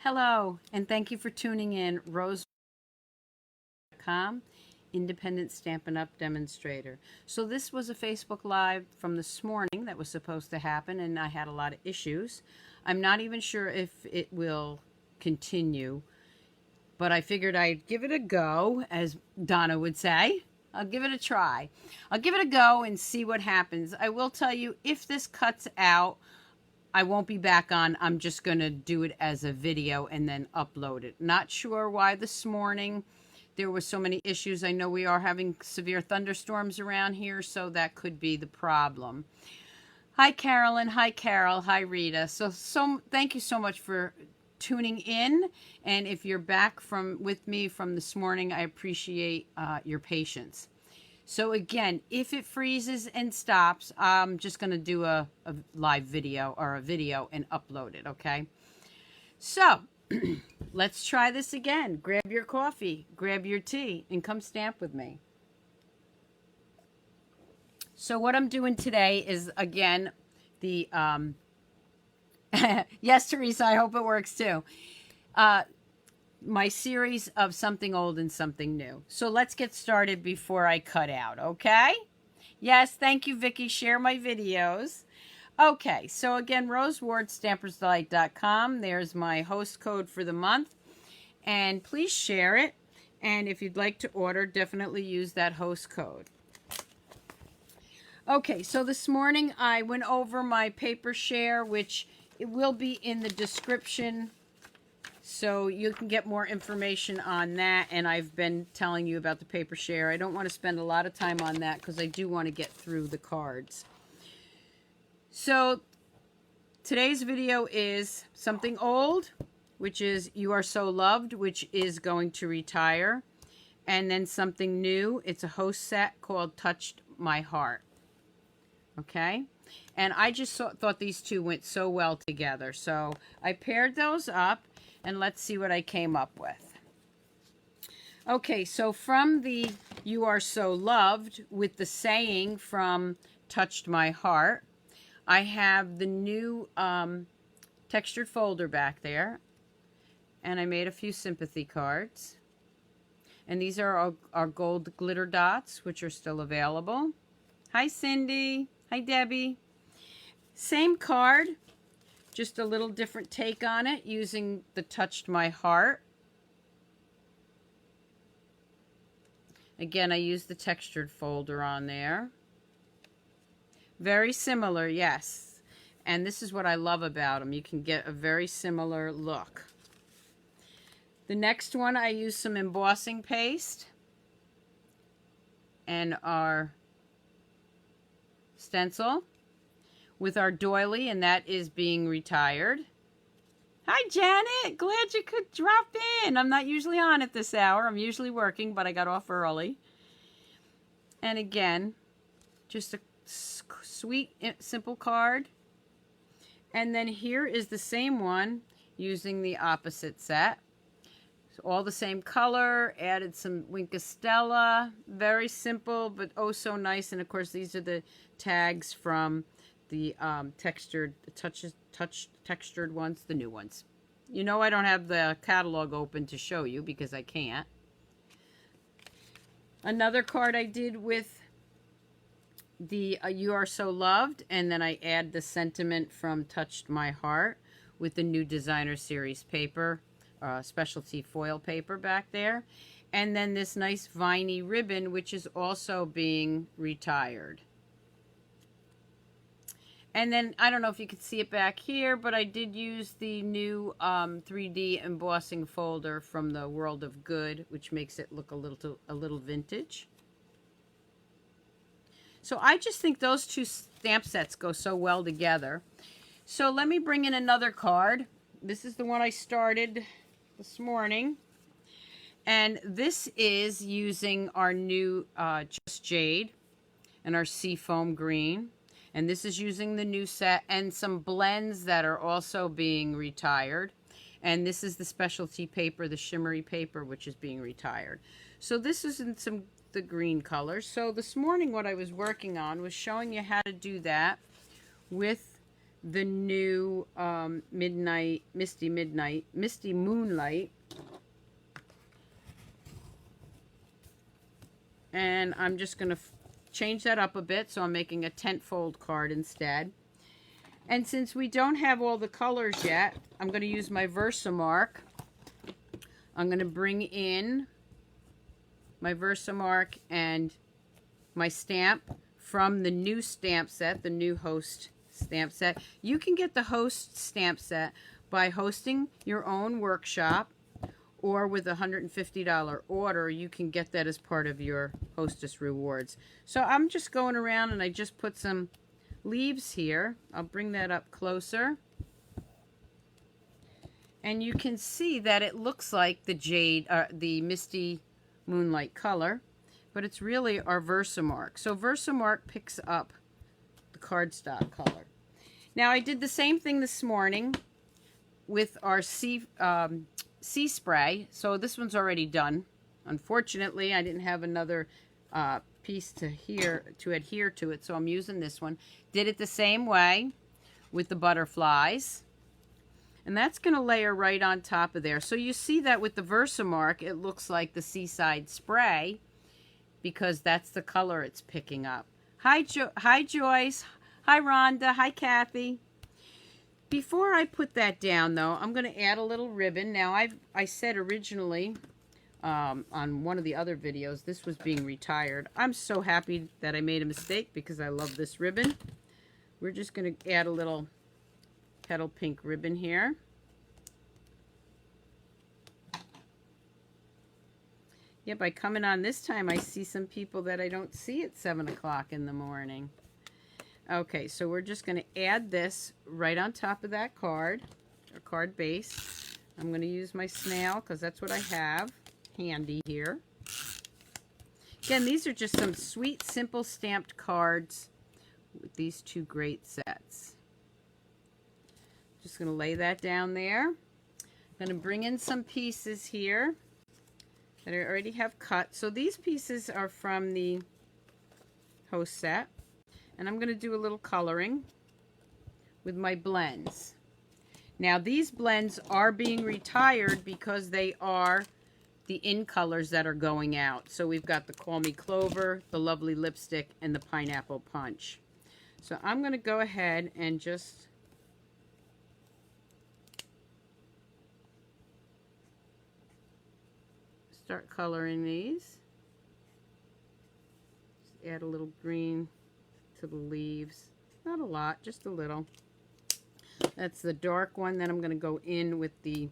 Hello, and thank you for tuning in. Rose.com, Independent Stampin' Up! Demonstrator. So this was a Facebook Live from this morning that was supposed to happen, and I had a lot of issues. I'm not even sure if it will continue, but I figured I'd give it a go, as Donna would say. I'll give it a try. I'll give it a go and see what happens. I will tell you, if this cuts out, I won't be back on. I'm just going to do it as a video and then upload it. Not sure why this morning there were so many issues. I know we are having severe thunderstorms around here, so that could be the problem. Hi, Carolyn. Hi, Carol. Hi, Rita. So thank you so much for tuning in. And if you're back with me from this morning, I appreciate your patience. So again, if it freezes and stops, I'm just going to do a live video or a video and upload it, okay? So let's try this again. Grab your coffee, grab your tea, and come stamp with me. So what I'm doing today is, again, the, yes, Teresa, I hope it works too. My series of something old and something new. So let's get started before I cut out, okay? Yes, thank you, Vicky. Share my videos. Okay, so again, Rose Ward, stampersdelight.com. There's my host code for the month. And please share it. And if you'd like to order, definitely use that host code. Okay, so this morning I went over my paper share, which it will be in the description, so you can get more information on that. And I've been telling you about the paper share. I don't want to spend a lot of time on that because I do want to get through the cards. So today's video is something old, which is You Are So Loved, which is going to retire. And then something new. It's a host set called Touched My Heart. Okay? And I just thought these two went so well together. So I paired those up. And let's see what I came up with. Okay, so from the You Are So Loved, with the saying from Touched My Heart, I have the new textured folder back there. And I made a few sympathy cards. And these are our gold glitter dots, which are still available. Hi, Cindy. Hi, Debbie. Same card. Just a little different take on it using the Touched My Heart. Again, I used the textured folder on there. Very similar, yes. And this is what I love about them. You can get a very similar look. The next one, I used some embossing paste and our stencil with our doily, and that is being retired. Hi, Janet. Glad you could drop in. I'm not usually on at this hour. I'm usually working, but I got off early. And again, just a sweet, simple card. And then here is the same one using the opposite set. So all the same color. Added some Winkostella. Very simple, but oh so nice. And of course, these are the tags from the textured ones, the new ones. You know I don't have the catalog open to show you because I can't. Another card I did with the You Are So Loved, and then I add the sentiment from Touched My Heart with the new designer series paper, specialty foil paper back there. And then this nice viney ribbon, which is also being retired. And then, I don't know if you can see it back here, but I did use the new 3D embossing folder from the World of Good, which makes it look a little vintage. So I just think those two stamp sets go so well together. So let me bring in another card. This is the one I started this morning. And this is using our new Just Jade and our Seafoam Green. And this is using the new set and some blends that are also being retired. And this is the specialty paper, the shimmery paper, which is being retired. So this is in the green colors. So this morning what I was working on was showing you how to do that with the new Misty Moonlight. And I'm just going to change that up a bit, so I'm making a tent fold card instead. And since we don't have all the colors yet, I'm going to use my Versamark. I'm going to bring in my Versamark and my stamp from the new stamp set, the new host stamp set. You can get the host stamp set by hosting your own workshop, or with a $150 order, you can get that as part of your hostess rewards. So I'm just going around and I just put some leaves here. I'll bring that up closer. And you can see that it looks like the Jade, the Misty Moonlight color, but it's really our Versamark. So Versamark picks up the cardstock color. Now I did the same thing this morning with our sea spray. So this one's already done. Unfortunately, I didn't have another piece to adhere to it, so I'm using this one. Did it the same way with the butterflies. And that's going to layer right on top of there. So you see that with the Versamark, it looks like the Seaside Spray because that's the color it's picking up. Hi, hi Joyce. Hi, Rhonda. Hi, Kathy. Before I put that down, though, I'm going to add a little ribbon. Now, I said originally on one of the other videos this was being retired. I'm so happy that I made a mistake because I love this ribbon. We're just going to add a little petal pink ribbon here. Yeah, by coming on this time, I see some people that I don't see at 7 o'clock in the morning. Okay, so we're just going to add this right on top of that card, or card base. I'm going to use my snail because that's what I have handy here. Again, these are just some sweet, simple stamped cards with these two great sets. Just going to lay that down there. I'm going to bring in some pieces here that I already have cut. So these pieces are from the host set. And I'm going to do a little coloring with my blends. Now these blends are being retired because they are the in colors that are going out. So we've got the Call Me Clover, the Lovely Lipstick, and the Pineapple Punch. So I'm going to go ahead and just start coloring these. Just add a little green to the leaves. Not a lot, just a little. That's the dark one. Then I'm going to go in with the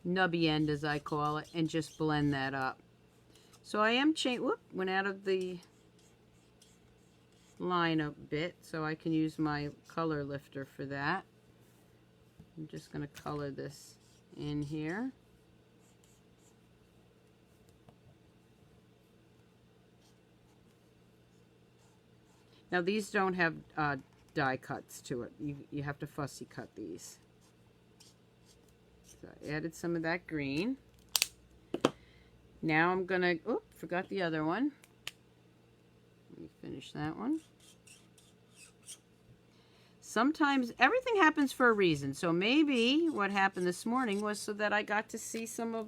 nubby end, as I call it, and just blend that up. So I am went out of the line a bit, so I can use my color lifter for that. I'm just going to color this in here. Now these don't have die cuts to it. You have to fussy cut these. So I added some of that green. Now I'm gonna, forgot the other one. Let me finish that one. Sometimes everything happens for a reason. So maybe what happened this morning was so that I got to see some of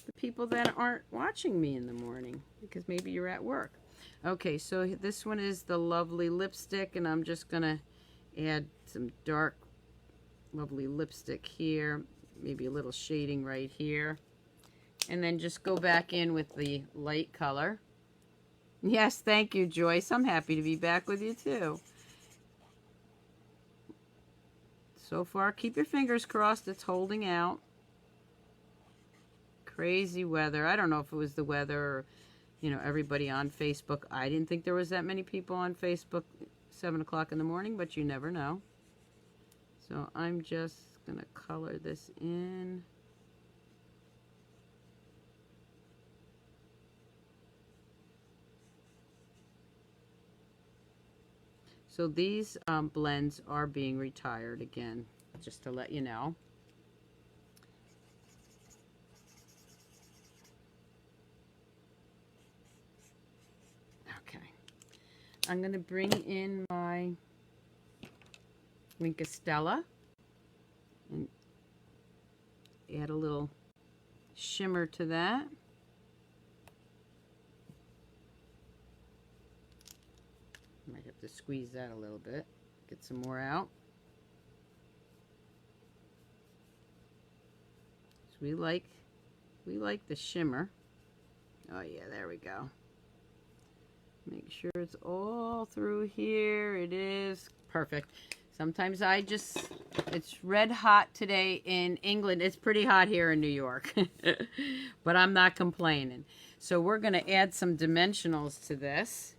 the people that aren't watching me in the morning, because maybe you're at work. Okay, so this one is the Lovely Lipstick, and I'm just gonna add some dark Lovely Lipstick here, maybe a little shading right here, and then just go back in with the light color. Yes, thank you, Joyce. I'm happy to be back with you too. So far, keep your fingers crossed, it's holding out. Crazy weather. I don't know if it was the weather or, you know, everybody on Facebook. I didn't think there was that many people on Facebook 7 o'clock in the morning, but you never know. So I'm just going to color this in. So these blends are being retired again, just to let you know. Okay. I'm going to bring in my Stella, and add a little shimmer to that. Might have to squeeze that a little bit, get some more out. So we like the shimmer. Oh yeah, there we go. Make sure it's all through here. It is perfect. Sometimes it's red hot today in England. It's pretty hot here in New York, but I'm not complaining. So we're going to add some dimensionals to this.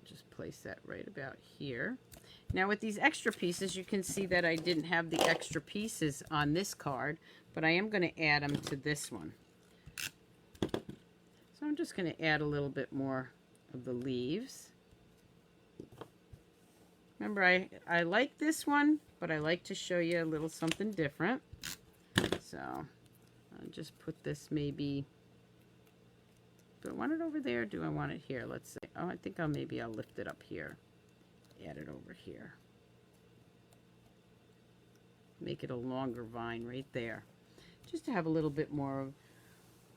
Just place that right about here. Now with these extra pieces, you can see that I didn't have the extra pieces on this card, but I am going to add them to this one. So I'm just going to add a little bit more of the leaves. Remember, I like this one, but I like to show you a little something different. So I'll just put this maybe, do I want it over there or do I want it here? Let's see. Oh, I think maybe I'll lift it up here. Add it over here. Make it a longer vine right there. Just to have a little bit more of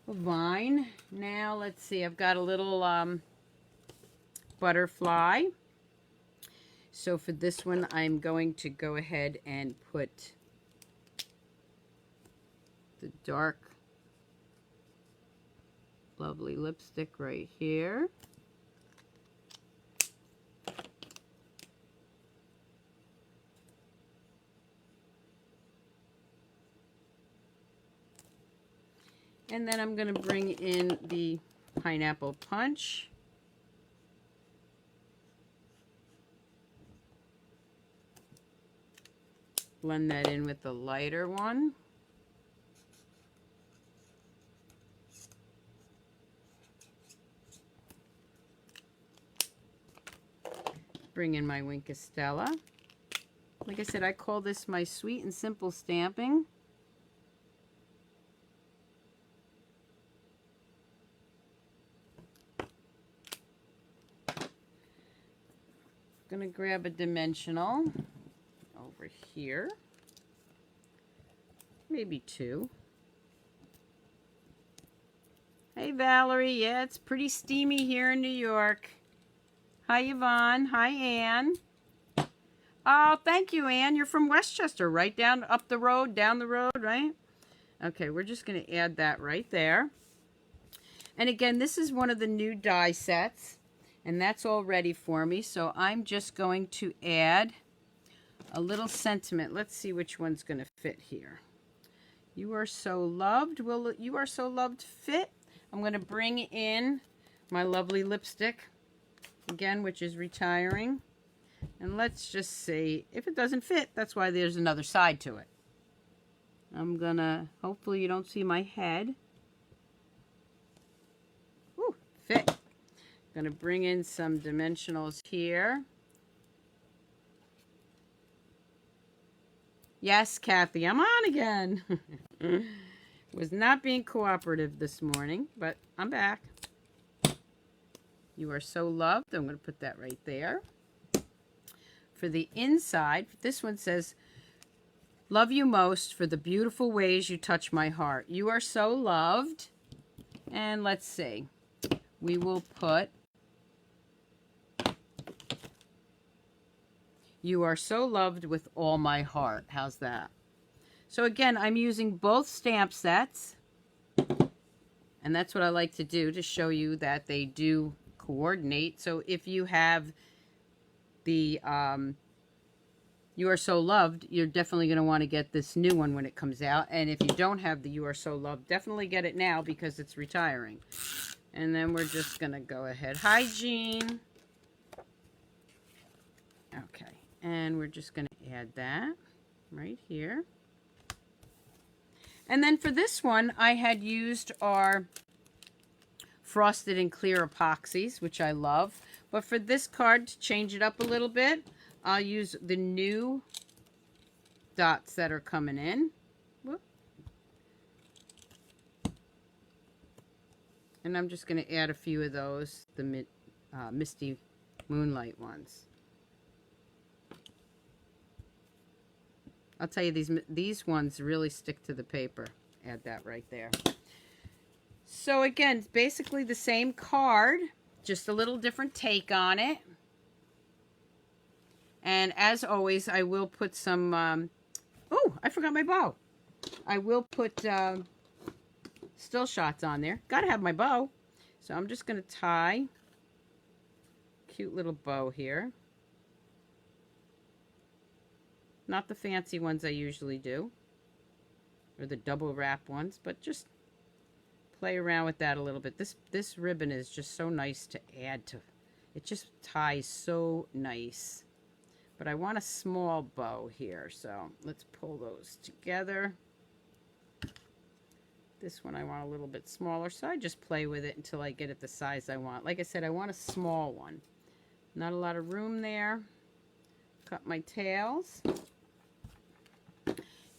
a vine. Now, let's see. I've got a little butterfly. So for this one, I'm going to go ahead and put the dark, lovely lipstick right here. And then I'm going to bring in the pineapple punch. Blend that in with the lighter one. Bring in my Stella. Like I said, I call this my sweet and simple stamping. Going to grab a dimensional over here, maybe two. Hey Valerie, yeah, it's pretty steamy here in New York. Hi Yvonne, hi Ann. Oh, thank you Ann, you're from Westchester, right down up the road, down the road, right? Okay, we're just going to add that right there. And again, this is one of the new die sets. And that's all ready for me. So I'm just going to add a little sentiment. Let's see which one's going to fit here. You are so loved. Will you are so loved fit? I'm going to bring in my lovely lipstick again, which is retiring. And let's just see if it doesn't fit. That's why there's another side to it. I'm going to, hopefully you don't see my head. Ooh, fit. Going to bring in some dimensionals here. Yes, Kathy, I'm on again. Was not being cooperative this morning, but I'm back. You are so loved. I'm going to put that right there. For the inside, this one says, love you most for the beautiful ways you touch my heart. You are so loved. And let's see. We will put, you are so loved with all my heart. How's that? So again, I'm using both stamp sets. And that's what I like to do to show you that they do coordinate. So if you have the You Are So Loved, you're definitely going to want to get this new one when it comes out. And if you don't have the You Are So Loved, definitely get it now because it's retiring. And then we're just going to go ahead. Hi, Jean. Okay. And we're just going to add that right here. And then for this one, I had used our frosted and clear epoxies, which I love. But for this card, to change it up a little bit, I'll use the new dots that are coming in. Whoop. And I'm just going to add a few of those, the Misty Moonlight ones. I'll tell you, these ones really stick to the paper. Add that right there. So again, it's basically the same card, just a little different take on it. And as always, I will put some, oh, I forgot my bow. I will put still shots on there. Gotta have my bow. So I'm just gonna tie a cute little bow here. Not the fancy ones I usually do, or the double wrap ones, but just play around with that a little bit. This ribbon is just so nice to add to. It just ties so nice. But I want a small bow here, so let's pull those together. This one I want a little bit smaller, so I just play with it until I get it the size I want. Like I said, I want a small one. Not a lot of room there. Cut my tails.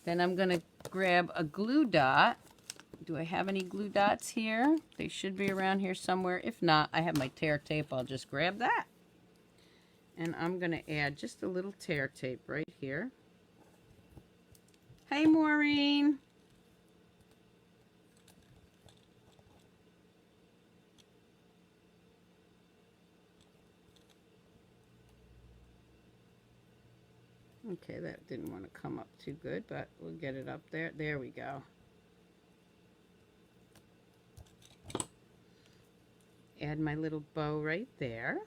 Then I'm going to grab a glue dot. Do I have any glue dots here? They should be around here somewhere. If not, I have my tear tape. I'll just grab that. And I'm going to add just a little tear tape right here. Hey, Maureen. Okay, that didn't want to come up too good, but we'll get it up there. There we go. Add my little bow right there.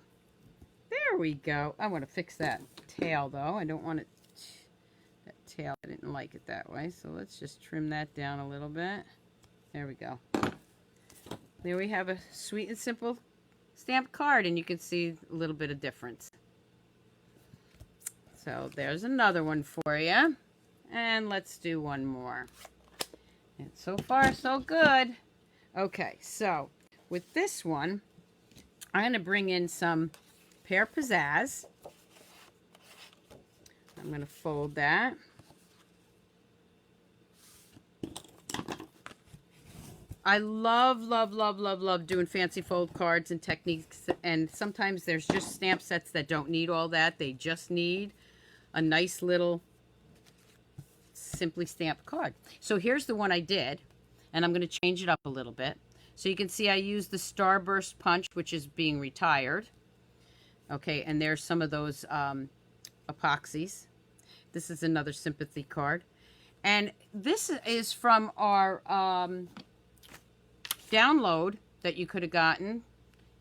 There we go. I want to fix that tail, though. I don't want it, that tail, I didn't like it that way. So let's just trim that down a little bit. There we go. There we have a sweet and simple stamped card, and you can see a little bit of difference. So there's another one for you. And let's do one more. And so far, so good. Okay, so with this one, I'm going to bring in some Pear Pizzazz. I'm going to fold that. I love doing fancy fold cards and techniques, and sometimes there's just stamp sets that don't need all that. They just need a nice little simply stamped card. So here's the one I did, and I'm going to change it up a little bit. So you can see I used the Starburst Punch, which is being retired. Okay, and there's some of those epoxies. This is another sympathy card. And this is from our download that you could have gotten,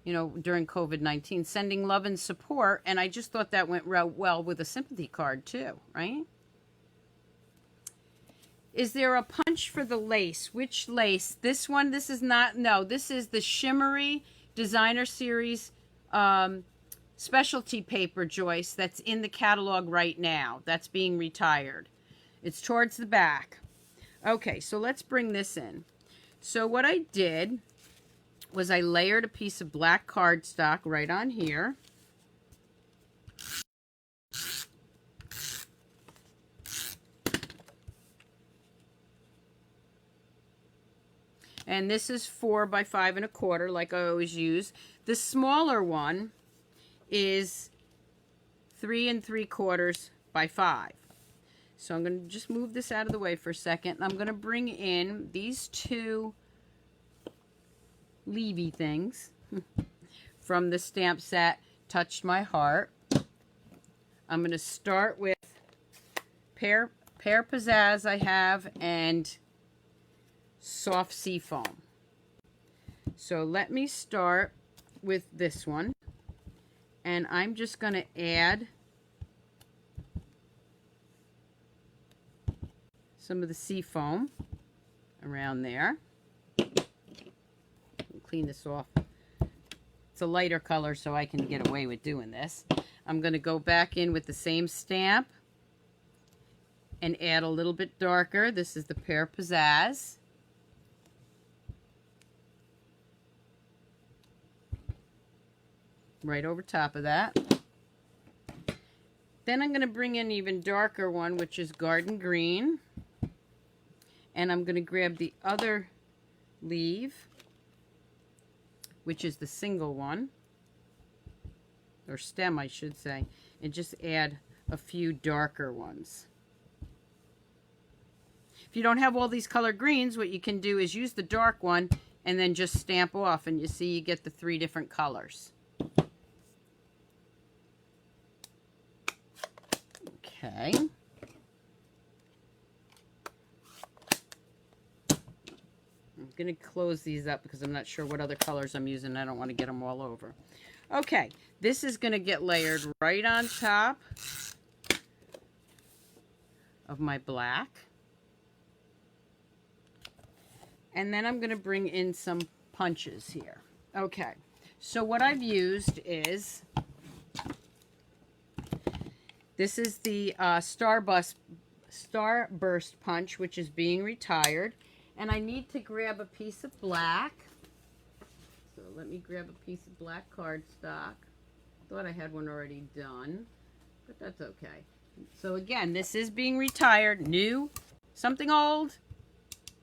you know, during COVID-19, sending love and support. And I just thought that went well with a sympathy card too, right? Is there a punch for the lace? Which lace? This one? This is not, no, this is the Shimmery Designer Series specialty paper, Joyce, that's in the catalog right now. That's being retired. It's towards the back. Okay, so let's bring this in. So what I did was I layered a piece of black cardstock right on here. And this is 4 by 5 1/4, like I always use. The smaller one is 3 3/4 by 5. So I'm going to just move this out of the way for a second. I'm going to bring in these two Levy things from the stamp set, Touched My Heart. I'm going to start with Pear Pizzazz I have, and Soft Sea Foam. So let me start with this one, and I'm just going to add some of the sea foam around there. Clean this off. It's a lighter color, so I can get away with doing this. I'm going to go back in with the same stamp and add a little bit darker. This is the Pear Pizzazz. Right over top of that. Then I'm going to bring in an even darker one, which is Garden Green. And I'm going to grab the other leaf which is the single one, or stem I should say, and just add a few darker ones. If you don't have all these color greens, what you can do is use the dark one and then just stamp off, and you see you get the 3 different colors. Okay. I'm going to close these up because I'm not sure what other colors I'm using. I don't want to get them all over. Okay, this is going to get layered right on top of my black. And then I'm going to bring in some punches here. Okay, so what I've used is, this is the Starburst Punch, which is being retired. And I need to grab a piece of black. So let me grab a piece of black cardstock. Thought I had one already done, but that's okay. So again, this is being retired. New, something old,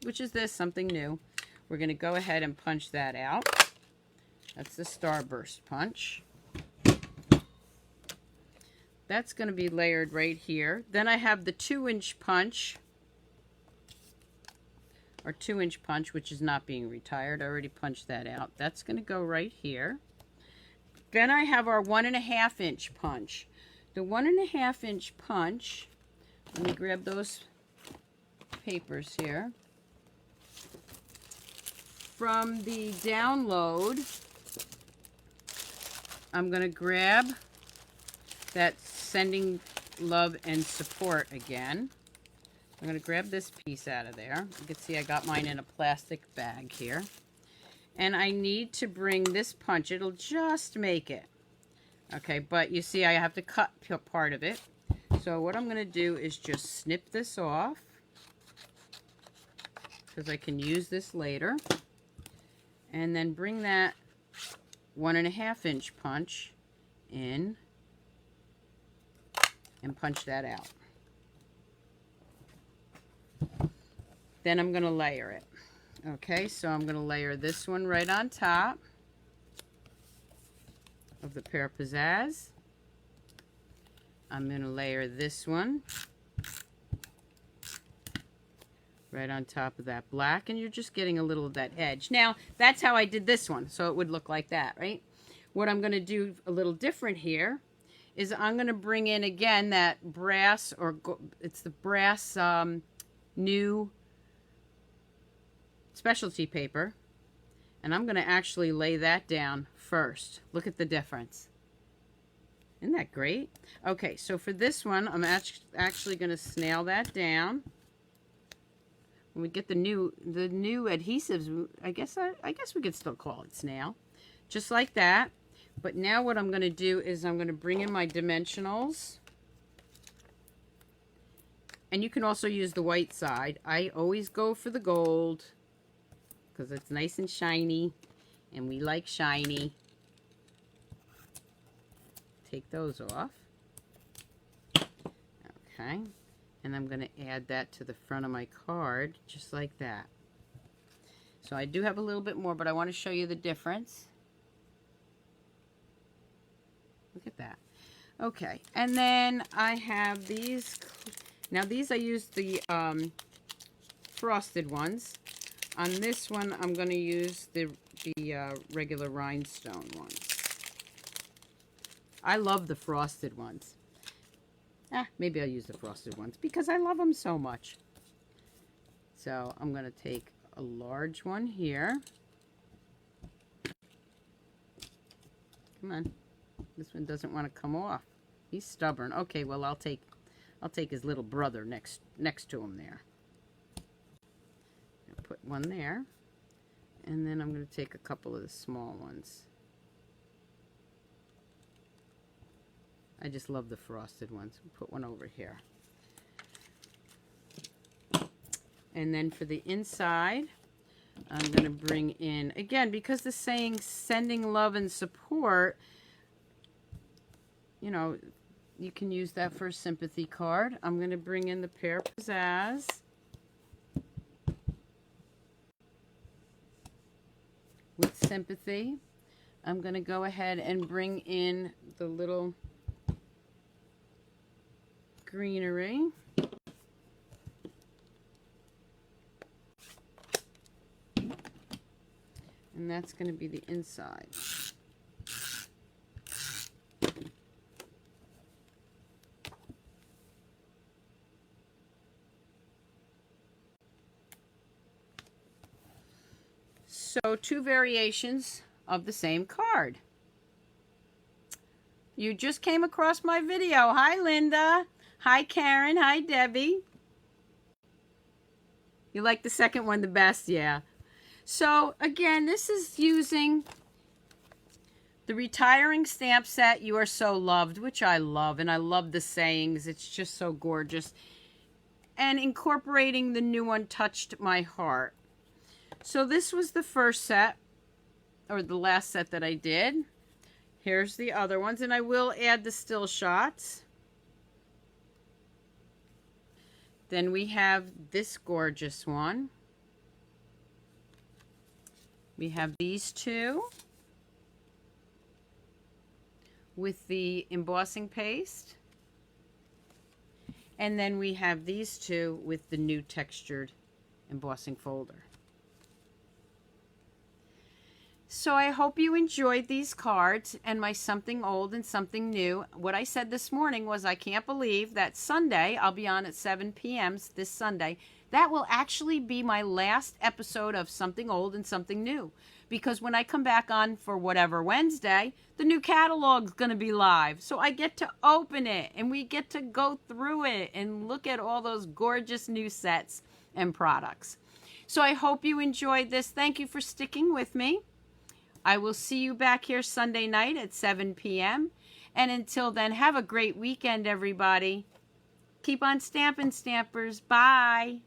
which is this, something new. We're going to go ahead and punch that out. That's the Starburst Punch. That's going to be layered right here. Then I have the 2-inch punch, or 2-inch punch, which is not being retired. I already punched that out. That's going to go right here. Then I have our 1.5-inch punch. The 1.5-inch punch, let me grab those papers here. From the download, I'm going to grab that Sending Love and Support again. I'm going to grab this piece out of there. You can see I got mine in a plastic bag here. And I need to bring this punch. It'll just make it. Okay, but you see I have to cut part of it. So what I'm going to do is just snip this off, because I can use this later. And then bring that 1.5-inch punch in and punch that out. Then I'm going to layer it. Okay, so I'm going to layer this one right on top of the Pear Pizzazz. I'm going to layer this one right on top of that black, and you're just getting a little of that edge. Now, that's how I did this one, so it would look like that, right? What I'm going to do a little different here is I'm going to bring in again that brass, or it's the brass new specialty paper, and I'm going to actually lay that down first. Look at the difference. Isn't that great? Okay, so for this one, I'm actually going to snail that down. When we get the new adhesives, I guess we could still call it snail, just like that. But now what I'm going to do is I'm going to bring in my dimensionals, and you can also use the white side. I always go for the gold because it's nice and shiny, and we like shiny. Take those off. Okay. And I'm going to add that to the front of my card, just like that. So I do have a little bit more, but I want to show you the difference. Look at that. Okay, and then I have these. Now these I used the frosted ones. On this one, I'm going to use the regular rhinestone ones. I love the frosted ones. Maybe I'll use the frosted ones because I love them so much. So I'm going to take a large one here. Come on. This one doesn't want to come off. He's stubborn. Okay, well I'll take his little brother next to him there. I'll put one there. And then I'm going to take a couple of the small ones. I just love the frosted ones. Put one over here. And then for the inside, I'm going to bring in, again, because the saying sending love and support, you know, you can use that for a sympathy card. I'm going to bring in the Pear Pizzazz. With sympathy. I'm going to go ahead and bring in the little greenery. And that's going to be the inside. So 2 variations of the same card. You just came across my video. Hi, Linda. Hi, Karen. Hi, Debbie. You like the second one the best? Yeah. So, again, this is using the Retiring Stamp Set, You Are So Loved, which I love, and I love the sayings. It's just so gorgeous. And incorporating the new one, Touched My Heart. So this was the first set, or the last set that I did. Here's the other ones, and I will add the still shots. Then we have this gorgeous one. We have these 2 with the embossing paste. And then we have these 2 with the new textured embossing folder. So I hope you enjoyed these cards and my something old and something new. What I said this morning was I can't believe that Sunday, I'll be on at 7 p.m. this Sunday. That will actually be my last episode of Something Old and Something New. Because when I come back on for whatever Wednesday, the new catalog's going to be live. So I get to open it and we get to go through it and look at all those gorgeous new sets and products. So I hope you enjoyed this. Thank you for sticking with me. I will see you back here Sunday night at 7 p.m. And until then, have a great weekend, everybody. Keep on stamping, stampers. Bye.